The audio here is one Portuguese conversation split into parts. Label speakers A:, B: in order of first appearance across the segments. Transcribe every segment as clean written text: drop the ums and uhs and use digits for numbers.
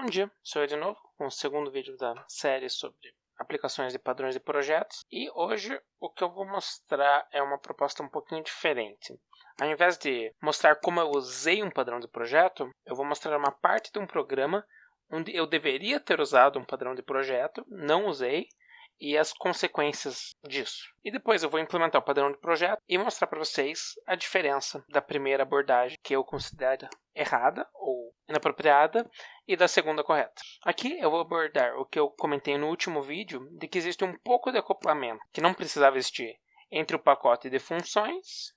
A: Bom dia, sou eu de novo, com o segundo vídeo da série sobre aplicações de padrões de projetos. E hoje o que eu vou mostrar é uma proposta um pouquinho diferente. Ao invés de mostrar como eu usei um padrão de projeto, eu vou mostrar uma parte de um programa onde eu deveria ter usado um padrão de projeto, não usei, e as consequências disso. E depois eu vou implementar o padrão de projeto e mostrar para vocês a diferença da primeira abordagem, que eu considero errada ou inapropriada, e da segunda correta. Aqui eu vou abordar o que eu comentei no último vídeo, de que existe um pouco de acoplamento, que não precisava existir, entre o pacote de funções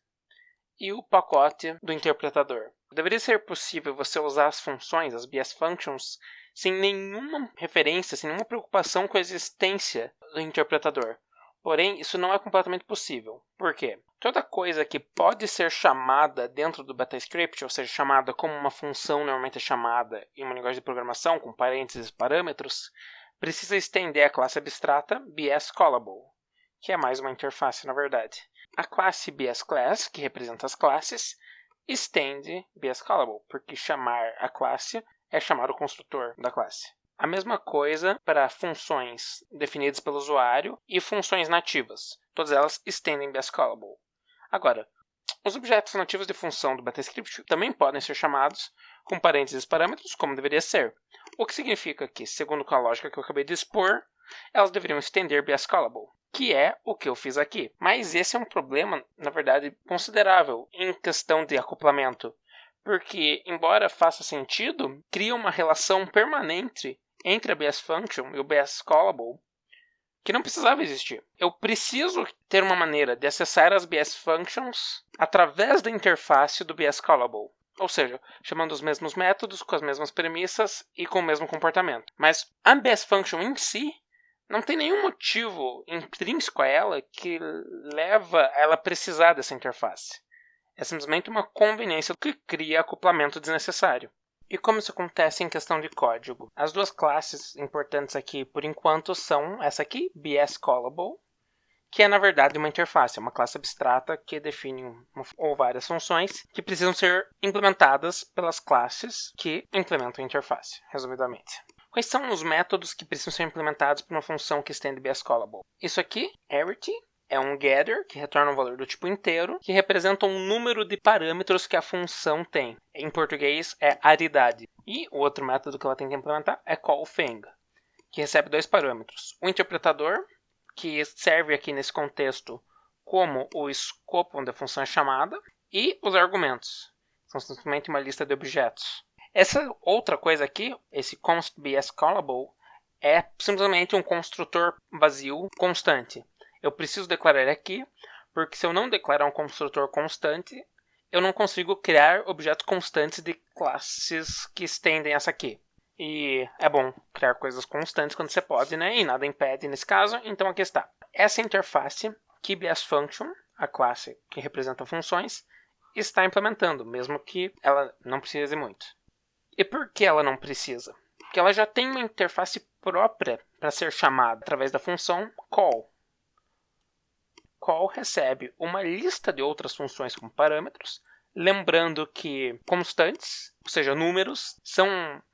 A: e o pacote do interpretador. Deveria ser possível você usar as funções, as BS Functions, sem nenhuma referência, sem nenhuma preocupação com a existência do interpretador. Porém, isso não é completamente possível. Por quê? Toda coisa que pode ser chamada dentro do BetaScript, ou seja, chamada como uma função normalmente é chamada em uma linguagem de programação, com parênteses e parâmetros, precisa estender a classe abstrata BSCallable, que é mais uma interface, na verdade. A classe BSClass, que representa as classes, estende BSCallable, porque chamar a classe é chamar o construtor da classe. A mesma coisa para funções definidas pelo usuário e funções nativas. Todas elas estendem BSCallable. Agora, os objetos nativos de função do BetaScript também podem ser chamados com parênteses e parâmetros, como deveria ser. O que significa que, segundo a lógica que eu acabei de expor, elas deveriam estender BSCallable, que é o que eu fiz aqui. Mas esse é um problema, na verdade, considerável em questão de acoplamento, porque, embora faça sentido, cria uma relação permanente entre a BS Function e o BSCallable que não precisava existir. Eu preciso ter uma maneira de acessar as BS Functions através da interface do BSCallable. Ou seja, chamando os mesmos métodos, com as mesmas premissas e com o mesmo comportamento. Mas a BS Function em si não tem nenhum motivo intrínseco a ela que leva a ela precisar dessa interface. É simplesmente uma conveniência que cria acoplamento desnecessário. E como isso acontece em questão de código? As duas classes importantes aqui, por enquanto, são essa aqui, BSCallable, que é na verdade uma interface, uma classe abstrata que define uma ou várias funções que precisam ser implementadas pelas classes que implementam a interface, resumidamente. Quais são os métodos que precisam ser implementados por uma função que estende BSCallable? Isso aqui, arity, é um getter, que retorna um valor do tipo inteiro, que representa um número de parâmetros que a função tem. Em português, é aridade. E o outro método que ela tem que implementar é callFang, que recebe dois parâmetros. O interpretador, que serve aqui nesse contexto como o escopo onde a função é chamada, e os argumentos. São simplesmente uma lista de objetos. Essa outra coisa aqui, esse constBSCallable, é simplesmente um construtor vazio constante. Eu preciso declarar ele aqui, porque se eu não declarar um construtor constante, eu não consigo criar objetos constantes de classes que estendem essa aqui. E é bom criar coisas constantes quando você pode, né? E nada impede nesse caso, então aqui está. Essa interface, que BSFunction, a classe que representa funções, está implementando, mesmo que ela não precise muito. E por que ela não precisa? Porque ela já tem uma interface própria para ser chamada através da função call. Call recebe uma lista de outras funções como parâmetros, lembrando que constantes, ou seja, números, são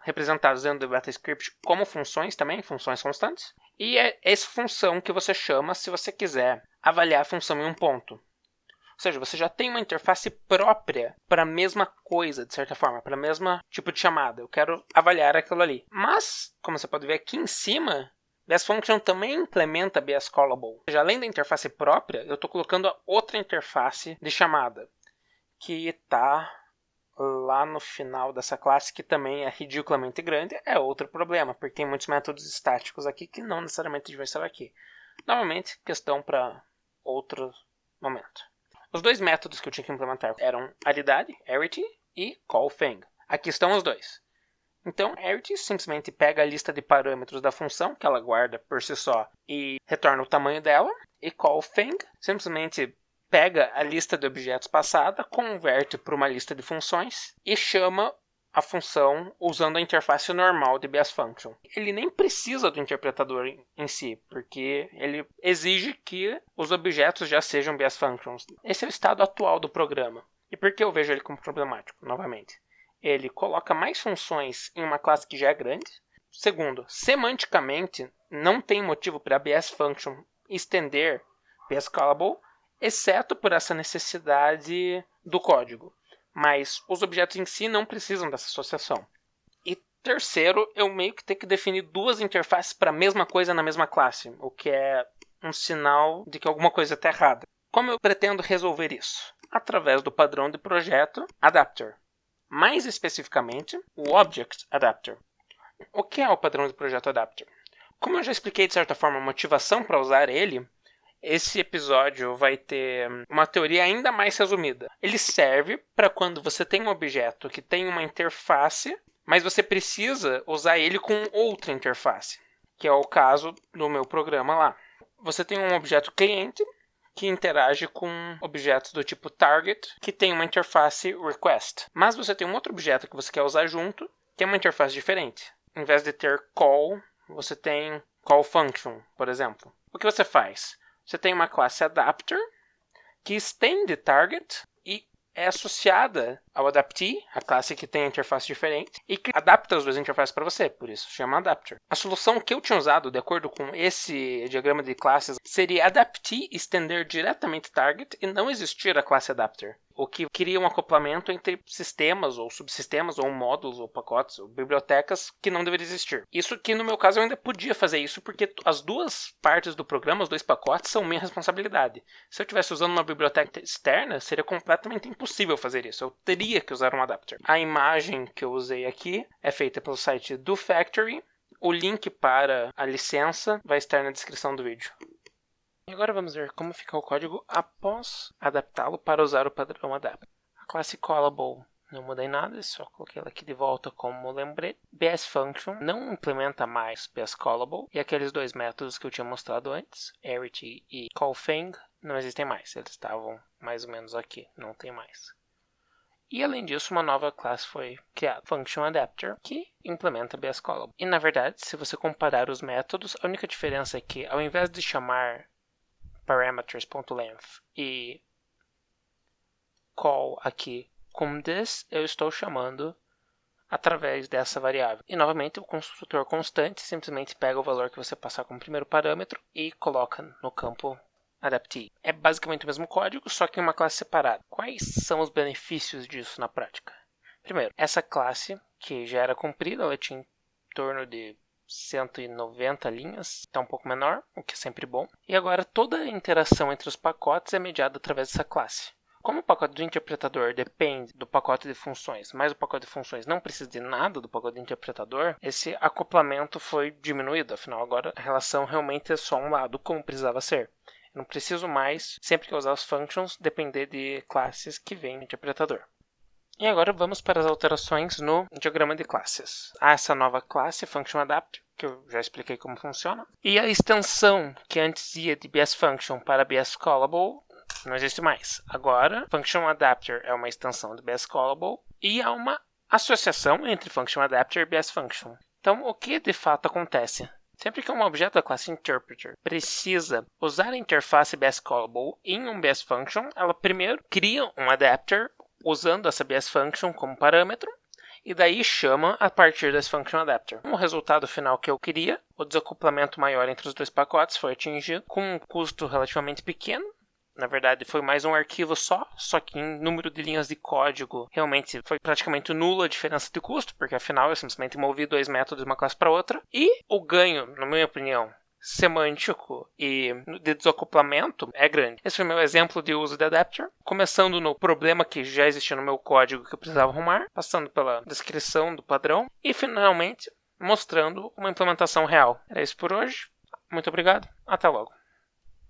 A: representados dentro do BetaScript como funções também, funções constantes, e é essa função que você chama se você quiser avaliar a função em um ponto. Ou seja, você já tem uma interface própria para a mesma coisa, de certa forma, para o mesmo tipo de chamada. Eu quero avaliar aquilo ali. Mas, como você pode ver aqui em cima, BSFunction também implementa BSCallable. Ou seja, além da interface própria, eu estou colocando outra interface de chamada, que está lá no final dessa classe, que também é ridiculamente grande. É outro problema, porque tem muitos métodos estáticos aqui que não necessariamente devem estar aqui. Novamente, questão para outro momento. Os dois métodos que eu tinha que implementar eram aridade, arity, e callFang. Aqui estão os dois. Então, arity simplesmente pega a lista de parâmetros da função, que ela guarda por si só, e retorna o tamanho dela. E callFang simplesmente pega a lista de objetos passada, converte para uma lista de funções e chama a função usando a interface normal de BSFunction. Ele nem precisa do interpretador em si, porque ele exige que os objetos já sejam BSFunctions. Esse é o estado atual do programa. E por que eu vejo ele como problemático, novamente? ele coloca mais funções em uma classe que já é grande. Segundo, semanticamente, não tem motivo para a BSFunction estender BSCallable, exceto por essa necessidade do código. Mas os objetos em si não precisam dessa associação. E terceiro, eu meio que tenho que definir duas interfaces para a mesma coisa na mesma classe, o que é um sinal de que alguma coisa está errada. Como eu pretendo resolver isso? Através do padrão de projeto Adapter. Mais especificamente, o Object Adapter. O que é o padrão de projeto Adapter? Como eu já expliquei de certa forma a motivação para usar ele, esse episódio vai ter uma teoria ainda mais resumida. Ele serve para quando você tem um objeto que tem uma interface, mas você precisa usar ele com outra interface, que é o caso do meu programa lá. Você tem um objeto cliente que interage com objetos do tipo target, que tem uma interface request. Mas você tem um outro objeto que você quer usar junto, que tem uma interface diferente. Em vez de ter call, você tem call function, por exemplo. O que você faz? Você tem uma classe adapter que estende target e é associada ao adaptee, a classe que tem a interface diferente, e que adapta as duas interfaces para você, por isso chama adapter. A solução que eu tinha usado, de acordo com esse diagrama de classes, seria adaptee estender diretamente target e não existir a classe adapter, o que cria um acoplamento entre sistemas ou subsistemas ou módulos ou pacotes ou bibliotecas que não deveria existir. Isso que no meu caso eu ainda podia fazer isso porque as duas partes do programa, os dois pacotes, são minha responsabilidade. Se eu estivesse usando uma biblioteca externa, seria completamente impossível fazer isso. Eu teria que usar um adapter. A imagem que eu usei aqui é feita pelo site do Factory. O link para a licença vai estar na descrição do vídeo. E agora vamos ver como fica o código após adaptá-lo para usar o padrão Adapter. A classe Callable não mudei nada, só coloquei ela aqui de volta como lembrete. BSFunction não implementa mais BSCallable e aqueles dois métodos que eu tinha mostrado antes, arity e callthing, não existem mais. Eles estavam mais ou menos aqui, não tem mais. E além disso, uma nova classe foi criada, Function Adapter, que implementa BSCallable. E na verdade, se você comparar os métodos, a única diferença é que ao invés de chamar parameters.length e call aqui com this, eu estou chamando através dessa variável. E novamente o construtor constante simplesmente pega o valor que você passar como primeiro parâmetro e coloca no campo adaptee. É basicamente o mesmo código, só que em uma classe separada. Quais são os benefícios disso na prática? Primeiro, essa classe que já era comprida, ela tinha em torno de 190 linhas, está um pouco menor, o que é sempre bom. E agora toda a interação entre os pacotes é mediada através dessa classe. Como o pacote do interpretador depende do pacote de funções, mas o pacote de funções não precisa de nada do pacote do interpretador, esse acoplamento foi diminuído. Afinal, agora a relação realmente é só um lado, como precisava ser. Eu não preciso mais, sempre que eu usar as functions, depender de classes que vêm no interpretador. E agora vamos para as alterações no diagrama de classes. Há essa nova classe, Function Adapter, que eu já expliquei como funciona. E a extensão que antes ia de BSFunction para BSCallable não existe mais. Agora, Function Adapter é uma extensão de BSCallable e há uma associação entre Function Adapter e BSFunction. Então, o que de fato acontece? Sempre que um objeto da classe Interpreter precisa usar a interface BSCallable em um BSFunction, ela primeiro cria um adapter usando essa BSFunction como parâmetro, e daí chama a partir desse Function Adapter. O resultado final que eu queria, o desacoplamento maior entre os dois pacotes foi atingido com um custo relativamente pequeno. Na verdade, foi mais um arquivo só que em número de linhas de código realmente foi praticamente nula a diferença de custo, porque afinal eu simplesmente movi dois métodos de uma classe para outra. E o ganho, na minha opinião, semântico e de desacoplamento é grande. Esse foi meu exemplo de uso de adapter, começando no problema que já existia no meu código que eu precisava arrumar, passando pela descrição do padrão e finalmente mostrando uma implementação real. Era isso por hoje. Muito obrigado. Até logo.